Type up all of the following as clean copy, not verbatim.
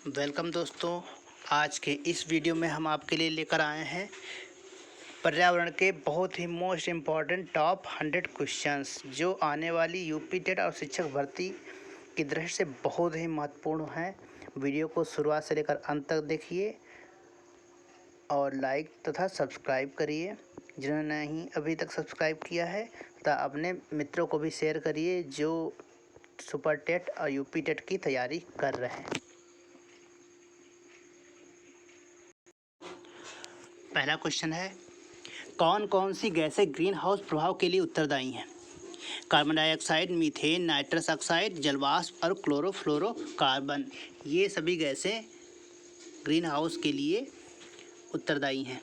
Welcome दोस्तों। आज के इस वीडियो में हम आपके लिए लेकर आए हैं पर्यावरण के बहुत ही मोस्ट इम्पॉर्टेंट टॉप 100 क्वेश्चंस जो आने वाली यूपी टेट और शिक्षक भर्ती की दृष्टि से बहुत ही महत्वपूर्ण हैं। वीडियो को शुरुआत से लेकर अंत तक देखिए और लाइक तथा सब्सक्राइब करिए। जिन्होंने नहीं अभी तक सब्सक्राइब किया है तथा अपने मित्रों को भी शेयर करिए जो सुपर टेट और यूपी टेट की तैयारी कर रहे हैं। पहला क्वेश्चन है, कौन कौन सी गैसें ग्रीन हाउस प्रभाव के लिए उत्तरदायी हैं? Carbon dioxide, methane, nitrous oxide, जलवाष्प और क्लोरोफ्लोरोकार्बन। ये सभी गैसें ग्रीन हाउस के लिए उत्तरदायी हैं।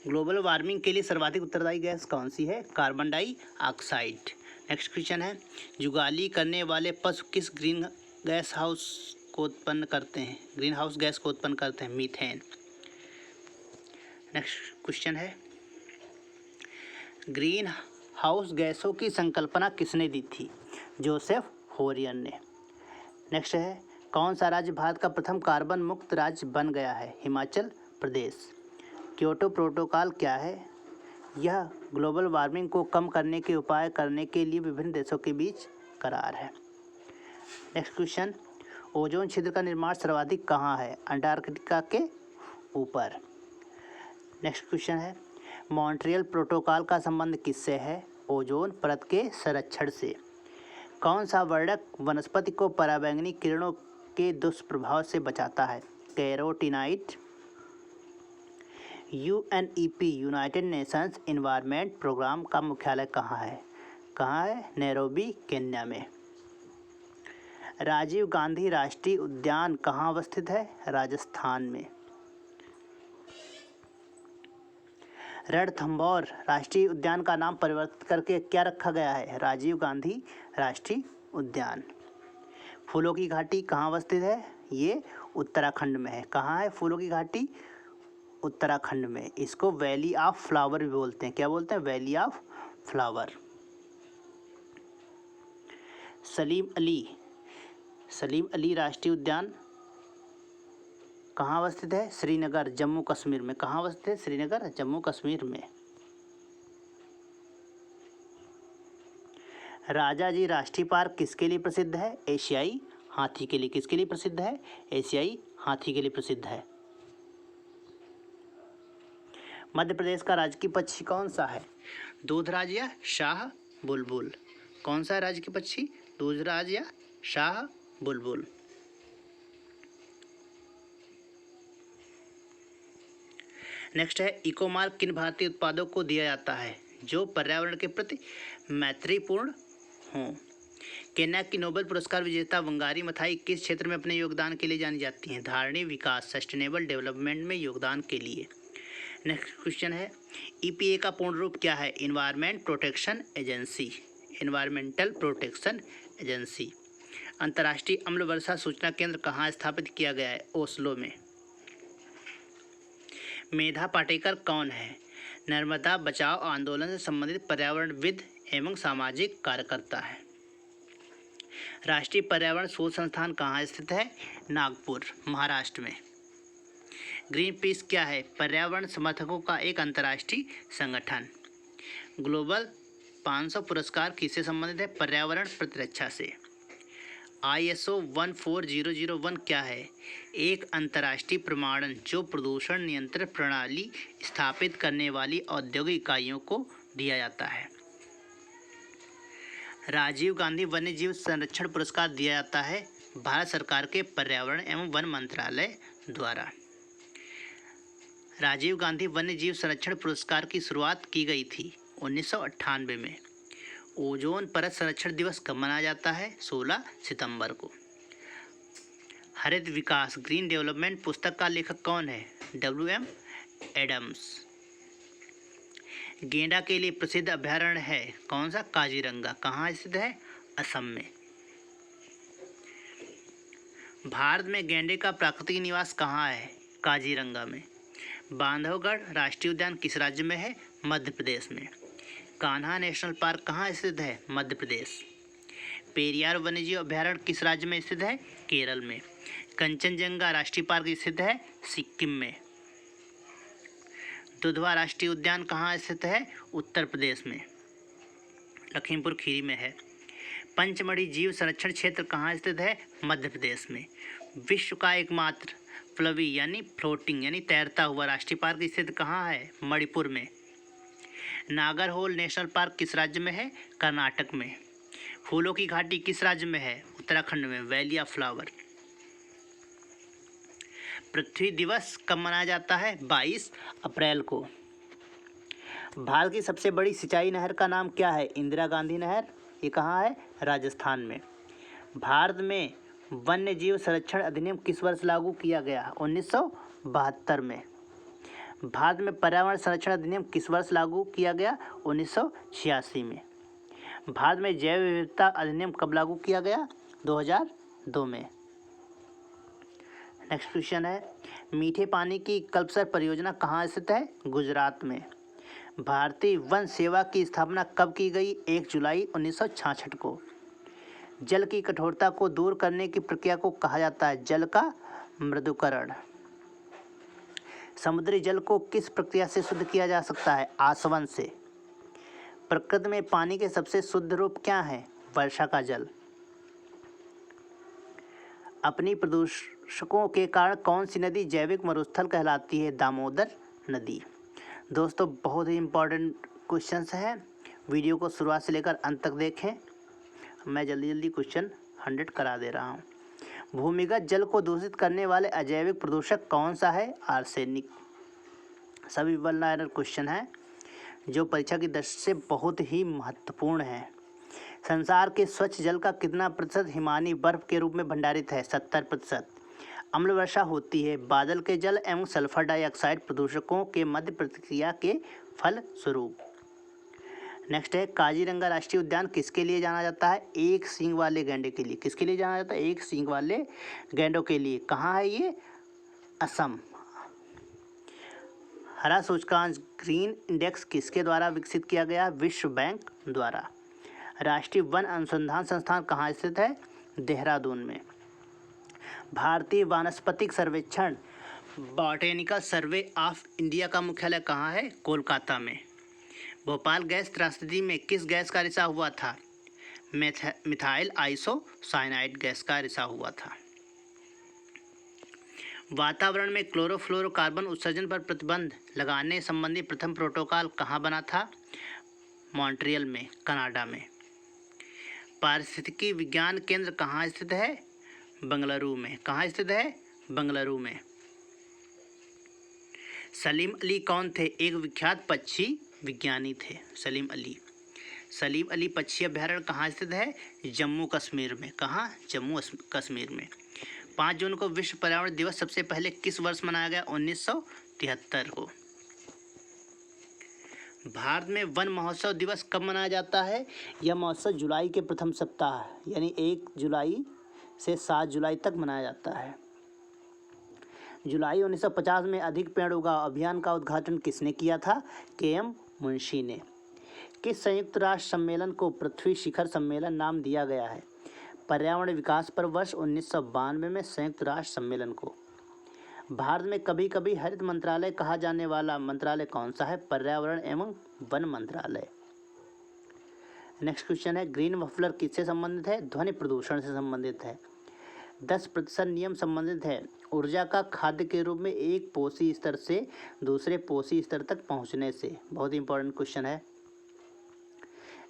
ग्लोबल वार्मिंग के लिए सर्वाधिक उत्तरदायी गैस कौन सी है? Carbon dioxide. नेक्स्ट क्वेश्चन है, जुगाली करने वाले पशु किस ग्रीन हाउस को उत्पन्न करते हैं? ग्रीन हाउस गैस को उत्पन्न करते हैं, मीथेन। नेक्स्ट क्वेश्चन है, ग्रीन हाउस गैसों की संकल्पना किसने दी थी? जोसेफ फोरियर ने। नेक्स्ट है, कौन सा राज्य भारत का प्रथम कार्बन मुक्त राज्य बन गया है? हिमाचल प्रदेश। क्योटो प्रोटोकॉल क्या है? यह ग्लोबल वार्मिंग को कम करने के उपाय करने के लिए विभिन्न देशों के बीच करार है। नेक्स्ट क्वेश्चन, ओजोन छिद्र का निर्माण सर्वाधिक कहाँ है? अंटार्कटिका के ऊपर। नेक्स्ट क्वेश्चन है, मॉन्ट्रियल प्रोटोकॉल का संबंध किससे है? ओजोन परत के संरक्षण से। कौन सा वर्णक वनस्पति को पराबैंगनी किरणों के दुष्प्रभाव से बचाता है? Carotenoid. UNEP United Nations Environment Programme का मुख्यालय कहाँ है? नैरोबी, केन्या में। राजीव गांधी राष्ट्रीय उद्यान कहाँ अवस्थित है? राजस्थान में। रणथंभौर राष्ट्रीय उद्यान का नाम परिवर्तित करके क्या रखा गया है? राजीव गांधी राष्ट्रीय उद्यान। फूलों की घाटी कहाँ अवस्थित है? ये उत्तराखंड में है। कहाँ है फूलों की घाटी? उत्तराखंड में। इसको वैली ऑफ फ्लावर भी बोलते हैं। क्या बोलते हैं? Valley of flower. Salim Ali राष्ट्रीय उद्यान कहाँ अवस्थित है? श्रीनगर, जम्मू कश्मीर में। कहाँ अवस्थित है? श्रीनगर, जम्मू कश्मीर में। राजाजी राष्ट्रीय पार्क किसके लिए प्रसिद्ध है? एशियाई हाथी के लिए। किसके लिए प्रसिद्ध है? एशियाई हाथी के लिए प्रसिद्ध है। मध्य प्रदेश का राजकीय पक्षी कौन सा है? दूधराज या शाह बुलबुल। कौन सा राजकीय पक्षी? दूधराज या शाह बुलबुल। नेक्स्ट है, इको मार्क किन भारतीय उत्पादों को दिया जाता है जो पर्यावरण के प्रति मैत्रीपूर्ण हों? केन्या की नोबेल पुरस्कार विजेता वंगारी मथाई किस क्षेत्र में अपने योगदान के लिए जानी जाती हैं? धारणीय विकास, सस्टेनेबल डेवलपमेंट में योगदान के लिए। नेक्स्ट क्वेश्चन है, ईपीए का पूर्ण रूप क्या है? Environmental protection agency. अंतर्राष्ट्रीय अम्ल वर्षा सूचना केंद्र कहाँ स्थापित किया गया है? ओस्लो में। मेधा पाटेकर कौन है? नर्मदा बचाओ आंदोलन से संबंधित पर्यावरणविद एवं सामाजिक कार्यकर्ता है। राष्ट्रीय पर्यावरण शोध संस्थान कहाँ स्थित है? नागपुर, महाराष्ट्र में। ग्रीन पीस क्या है? पर्यावरण समर्थकों का एक अंतर्राष्ट्रीय संगठन। ग्लोबल 500 पुरस्कार किससे संबंधित है? पर्यावरण प्रतिरक्षा से। ISO 14001 क्या है? एक अंतर्राष्ट्रीय प्रमाणन जो प्रदूषण नियंत्रण प्रणाली स्थापित करने वाली औद्योगिक इकाइयों को दिया जाता है। राजीव गांधी वन्य जीव संरक्षण पुरस्कार दिया जाता है भारत सरकार के पर्यावरण एवं वन मंत्रालय द्वारा। राजीव गांधी वन्य जीव संरक्षण पुरस्कार की शुरुआत की गई थी 1998 में। ओजोन परत संरक्षण दिवस कब मनाया जाता है? 16 सितंबर को। हरित विकास ग्रीन डेवलपमेंट पुस्तक का लेखक कौन है? WM Adams. गेंडा के लिए प्रसिद्ध अभयारण्य है कौन सा? काजीरंगा। कहाँ स्थित है? असम में। भारत में गेंडे का प्राकृतिक निवास कहाँ है? काजीरंगा में। बांधवगढ़ राष्ट्रीय उद्यान किस राज्य में है? मध्य प्रदेश में। कान्हा नेशनल पार्क कहाँ स्थित है? मध्य प्रदेश। पेरियार वन्यजीव अभयारण्य किस राज्य में स्थित है? केरल में। कंचनजंगा राष्ट्रीय पार्क स्थित है सिक्किम में। दुधवा राष्ट्रीय उद्यान कहाँ स्थित है? उत्तर प्रदेश में, लखीमपुर खीरी में है। पंचमढ़ी जीव संरक्षण क्षेत्र कहाँ स्थित है? मध्य प्रदेश में। विश्व का एकमात्र फ्लवी यानी फ्लोटिंग यानी तैरता हुआ राष्ट्रीय पार्क स्थित कहाँ है? मणिपुर में। नागरहोल नेशनल पार्क किस राज्य में है? कर्नाटक में। फूलों की घाटी किस राज्य में है? उत्तराखंड में, वैली ऑफ फ्लावर। पृथ्वी दिवस कब मनाया जाता है? 22 अप्रैल को। भारत की सबसे बड़ी सिंचाई नहर का नाम क्या है? इंदिरा गांधी नहर। ये कहाँ है? राजस्थान में। भारत में वन्य जीव संरक्षण अधिनियम किस वर्ष लागू किया गया? 1972 में। भारत में पर्यावरण संरक्षण अधिनियम किस वर्ष लागू किया गया? 1986 में। भारत में जैव विविधता अधिनियम कब लागू किया गया? 2002 में। नेक्स्ट क्वेश्चन है, मीठे पानी की कल्पसर परियोजना कहाँ स्थित है? गुजरात में। भारतीय वन सेवा की स्थापना कब की गई? 1 जुलाई 1966 को। जल की कठोरता को दूर करने की प्रक्रिया को कहा जाता है जल का मृदुकरण। समुद्री जल को किस प्रक्रिया से शुद्ध किया जा सकता है? आसवन से। प्रकृति में पानी के सबसे शुद्ध रूप क्या है? वर्षा का जल। अपनी प्रदूषकों के कारण कौन सी नदी जैविक मरुस्थल कहलाती है? दामोदर नदी। दोस्तों, बहुत ही इम्पोर्टेंट क्वेश्चंस हैं, वीडियो को शुरुआत से लेकर अंत तक देखें। मैं जल्दी जल्दी क्वेश्चन 100 करा दे रहा हूँ। भूमिगत जल को दूषित करने वाले अजैविक प्रदूषक कौन सा है? आर्सेनिक। सभी वल्नरेबल क्वेश्चन है जो परीक्षा की दृष्टि से बहुत ही महत्वपूर्ण है। संसार के स्वच्छ जल का कितना प्रतिशत हिमानी बर्फ के रूप में भंडारित है? 70%। अम्ल वर्षा होती है बादल के जल एवं सल्फर डाइऑक्साइड प्रदूषकों के मध्य प्रतिक्रिया के फल स्वरूप। नेक्स्ट है, काजीरंगा राष्ट्रीय उद्यान किसके लिए जाना जाता है? एक सींग वाले गैंडे के लिए। किसके लिए जाना जाता है? एक सींग वाले गैंडों के लिए। कहाँ है ये? असम। हरा सूचकांक ग्रीन इंडेक्स किसके द्वारा विकसित किया गया? विश्व बैंक द्वारा। राष्ट्रीय वन अनुसंधान संस्थान कहाँ स्थित है? देहरादून में। भारतीय वानस्पतिक सर्वेक्षण बॉटेनिकल सर्वे ऑफ इंडिया का मुख्यालय कहाँ है? कोलकाता में। भोपाल गैस त्रासदी में किस गैस का रिसाव हुआ था? मिथाइल आइसोसाइनाइड गैस का रिसाव हुआ था। वातावरण में क्लोरोफ्लोरोकार्बन उत्सर्जन पर प्रतिबंध लगाने संबंधी प्रथम प्रोटोकॉल कहाँ बना था? मॉन्ट्रियल में, कनाडा में। पारिस्थितिकी विज्ञान केंद्र कहाँ स्थित है? बंगलुरु में। कहाँ स्थित है? बंगलुरु में। सलीम अली कौन थे? एक विख्यात पक्षी विज्ञानी थे सलीम अली। सलीम अली पक्षी अभयारण्य कहाँ स्थित है? जम्मू कश्मीर में। कहाँ? जम्मू कश्मीर में। 5 जून को विश्व पर्यावरण दिवस सबसे पहले किस वर्ष मनाया गया? 1973 को। भारत में वन महोत्सव दिवस कब मनाया जाता है? यह महोत्सव जुलाई के प्रथम सप्ताह यानी 1 जुलाई से 7 जुलाई तक मनाया जाता है। जुलाई 1950 में अधिक पेड़ उगाओ अभियान का उद्घाटन किसने किया था? KM मुंशी ने। किस संयुक्त राष्ट्र सम्मेलन को पृथ्वी शिखर सम्मेलन नाम दिया गया है? पर्यावरण विकास पर वर्ष 1992 में संयुक्त राष्ट्र सम्मेलन को। भारत में कभी कभी हरित मंत्रालय कहा जाने वाला मंत्रालय कौन सा है? पर्यावरण एवं वन मंत्रालय। नेक्स्ट क्वेश्चन है, ग्रीन मफलर किससे संबंधित है? ध्वनि प्रदूषण से संबंधित है। 10% नियम संबंधित है ऊर्जा का खाद्य के रूप में एक पोषी स्तर से दूसरे पोषी स्तर तक पहुंचने से। बहुत इंपॉर्टेंट क्वेश्चन है।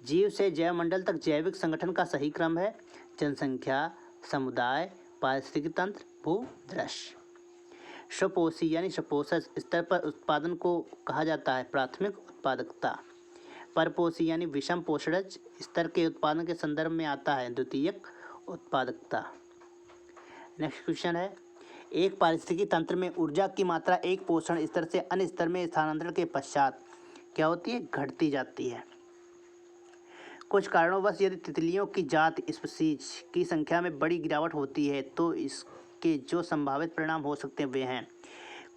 जीव से जैवमंडल तक जैविक संगठन का सही क्रम है जनसंख्या, समुदाय, पारिस्थितिकी तंत्र, भूदृश्य। स्वपोषी यानी स्वपोषज स्तर पर उत्पादन को कहा जाता है प्राथमिक उत्पादकता। परपोषी यानी विषम पोषणज स्तर के उत्पादन के संदर्भ में आता है द्वितीयक उत्पादकता। नेक्स्ट क्वेश्चन है, एक पारिस्थितिकी तंत्र में ऊर्जा की मात्रा एक पोषण स्तर से अन्य स्तर में स्थानांतरण के पश्चात क्या होती है? घटती जाती है। कुछ कारणोंवश यदि तितलियों की जाति स्पीशीज की संख्या में बड़ी गिरावट होती है तो इसके जो संभावित परिणाम हो सकते हैं वे हैं,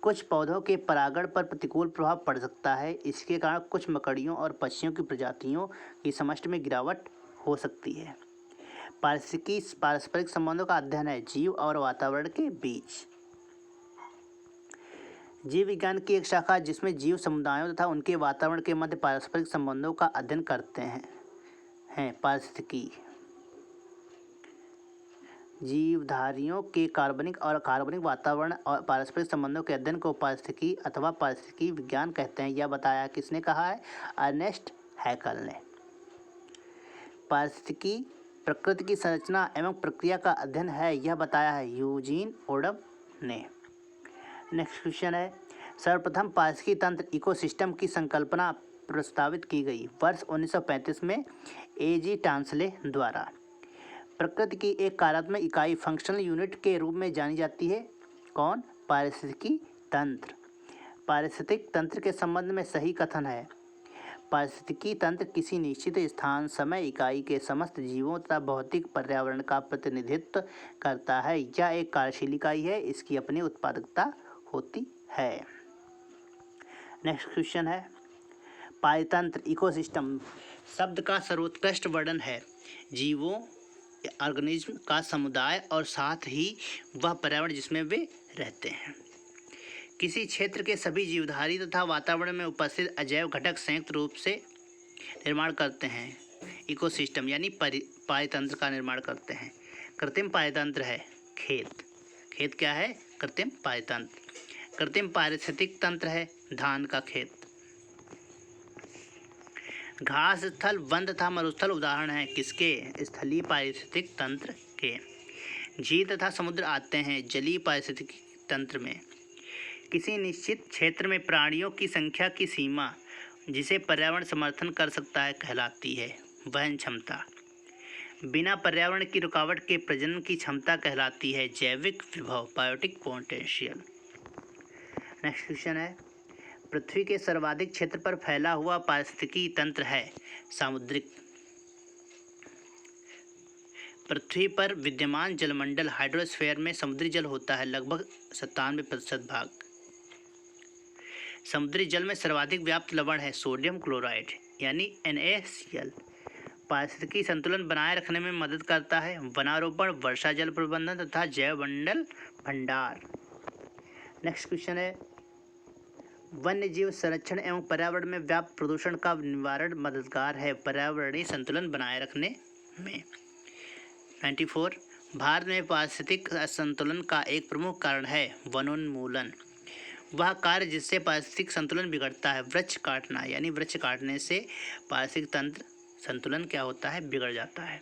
कुछ पौधों के परागण पर प्रतिकूल प्रभाव पड़ सकता है। इसके कारण कुछ मकड़ियों और पक्षियों की प्रजातियों की समष्टि में गिरावट हो सकती है। पारिस्थितिकी पारस्परिक संबंधों का अध्ययन है जीव और वातावरण के बीच। जीव विज्ञान की एक शाखा जिसमें जीव समुदायों तथा उनके वातावरण के मध्य पारस्परिक संबंधों का अध्ययन करते हैं पारिस्थितिकी। जीवधारियों के कार्बनिक और अकार्बनिक वातावरण और पारस्परिक संबंधों के अध्ययन को पारिस्थितिकी अथवा पारिस्थितिकी विज्ञान कहते हैं। यह बताया किसने कहा है? अर्नेस्ट हैकल ने। पारिस्थितिकी प्रकृति की संरचना एवं प्रक्रिया का अध्ययन है, यह बताया है यूजीन ओडम ने। नेक्स्ट क्वेश्चन है, सर्वप्रथम पारिस्थितिकी तंत्र इकोसिस्टम की संकल्पना प्रस्तावित की गई वर्ष 1935 में A.G. टांसले द्वारा। प्रकृति की एक कार्यात्मक इकाई फंक्शनल यूनिट के रूप में जानी जाती है। कौन? पारिस्थितिकी तंत्र। पारिस्थितिक तंत्र के संबंध में सही कथन है, पारिस्थितिकी तंत्र किसी निश्चित स्थान समय इकाई के समस्त जीवों तथा भौतिक पर्यावरण का प्रतिनिधित्व करता है। यह एक कार्यशील इकाई है, इसकी अपनी उत्पादकता होती है। नेक्स्ट क्वेश्चन है, पारितंत्र इकोसिस्टम शब्द का सर्वोत्कृष्ट वर्णन है जीवों ऑर्गेनिज्म का समुदाय और साथ ही वह पर्यावरण जिसमें वे रहते हैं। किसी क्षेत्र के सभी जीवधारी तथा वातावरण में उपस्थित अजैव घटक संयुक्त रूप से निर्माण करते हैं इकोसिस्टम यानी पारितंत्र का निर्माण करते हैं। कृत्रिम पारितंत्र है खेत। खेत क्या है? कृत्रिम पारितंत्र। कृत्रिम पारिस्थितिक तंत्र है धान का खेत। घास स्थल, वन तथा मरुस्थल उदाहरण हैं किसके? स्थलीय पारिस्थितिक तंत्र के। झील तथा समुद्र आते हैं जलीय पारिस्थितिक तंत्र में। किसी निश्चित क्षेत्र में प्राणियों की संख्या की सीमा जिसे पर्यावरण समर्थन कर सकता है कहलाती है वहन क्षमता। बिना पर्यावरण की रुकावट के प्रजनन की क्षमता कहलाती है जैविक विभव बायोटिक पोटेंशियल। नेक्स्ट क्वेश्चन है, पृथ्वी के सर्वाधिक क्षेत्र पर फैला हुआ पारिस्थितिकी तंत्र है सामुद्रिक। पृथ्वी पर विद्यमान जलमंडल हाइड्रोस्फीयर में समुद्री जल होता है लगभग 97% भाग। समुद्री जल में सर्वाधिक व्याप्त लवण है सोडियम क्लोराइड यानी NaCl। पारिस्थितिकी संतुलन बनाए रखने में मदद करता है वनारोपण, वर्षा जल प्रबंधन तथा जैवमंडल भंडार। नेक्स्ट क्वेश्चन है, वन्य जीव संरक्षण एवं पर्यावरण में व्याप्त प्रदूषण का निवारण मददगार है पर्यावरणीय संतुलन बनाए रखने में। 94 भारत में पारिस्थितिक असंतुलन का एक प्रमुख कारण है वनोन्मूलन। वह कार्य जिससे पारिस्थितिक संतुलन बिगड़ता है। वृक्ष काटना यानी वृक्ष काटने से पारिस्थितिक तंत्र संतुलन क्या होता है? बिगड़ जाता है।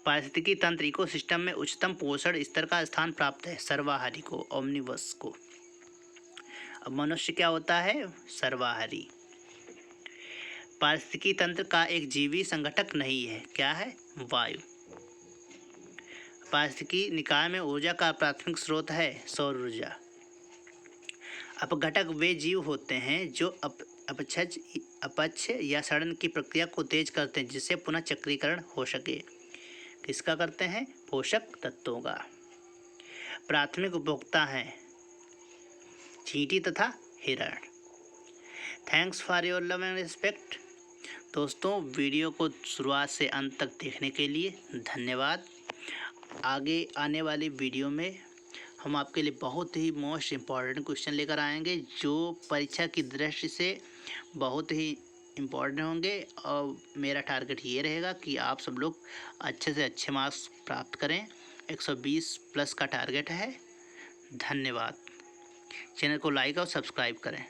पारिस्थितिकी तंत्र इकोसिस्टम में उच्चतम पोषण स्तर का स्थान प्राप्त है सर्वाहारी को, ओमनिवस को। अब मनुष्य क्या होता है? सर्वाहारी। पारिस्थितिकी तंत्र का एक जीवी संगठक नहीं है, क्या है? वायु। पारिस्थितिकी निकाय में ऊर्जा का प्राथमिक स्रोत है सौर ऊर्जा। अपघटक वे जीव होते हैं जो अपक्ष या सड़न की प्रक्रिया को तेज करते हैं जिससे पुनः चक्रीकरण हो सके। किसका करते हैं? पोषक तत्वों का। प्राथमिक उपभोक्ता हैं चींटी तथा हिरण। Thanks for your love and respect. दोस्तों, वीडियो को शुरुआत से अंत तक देखने के लिए धन्यवाद। आगे आने वाली वीडियो में हम आपके लिए बहुत ही मोस्ट इम्पॉर्टेंट क्वेश्चन लेकर आएंगे जो परीक्षा की दृष्टि से बहुत ही इम्पॉर्टेंट होंगे और मेरा टारगेट ये रहेगा कि आप सब लोग अच्छे से अच्छे मार्क्स प्राप्त करें। 120 प्लस का टारगेट है। धन्यवाद। चैनल को लाइक और सब्सक्राइब करें।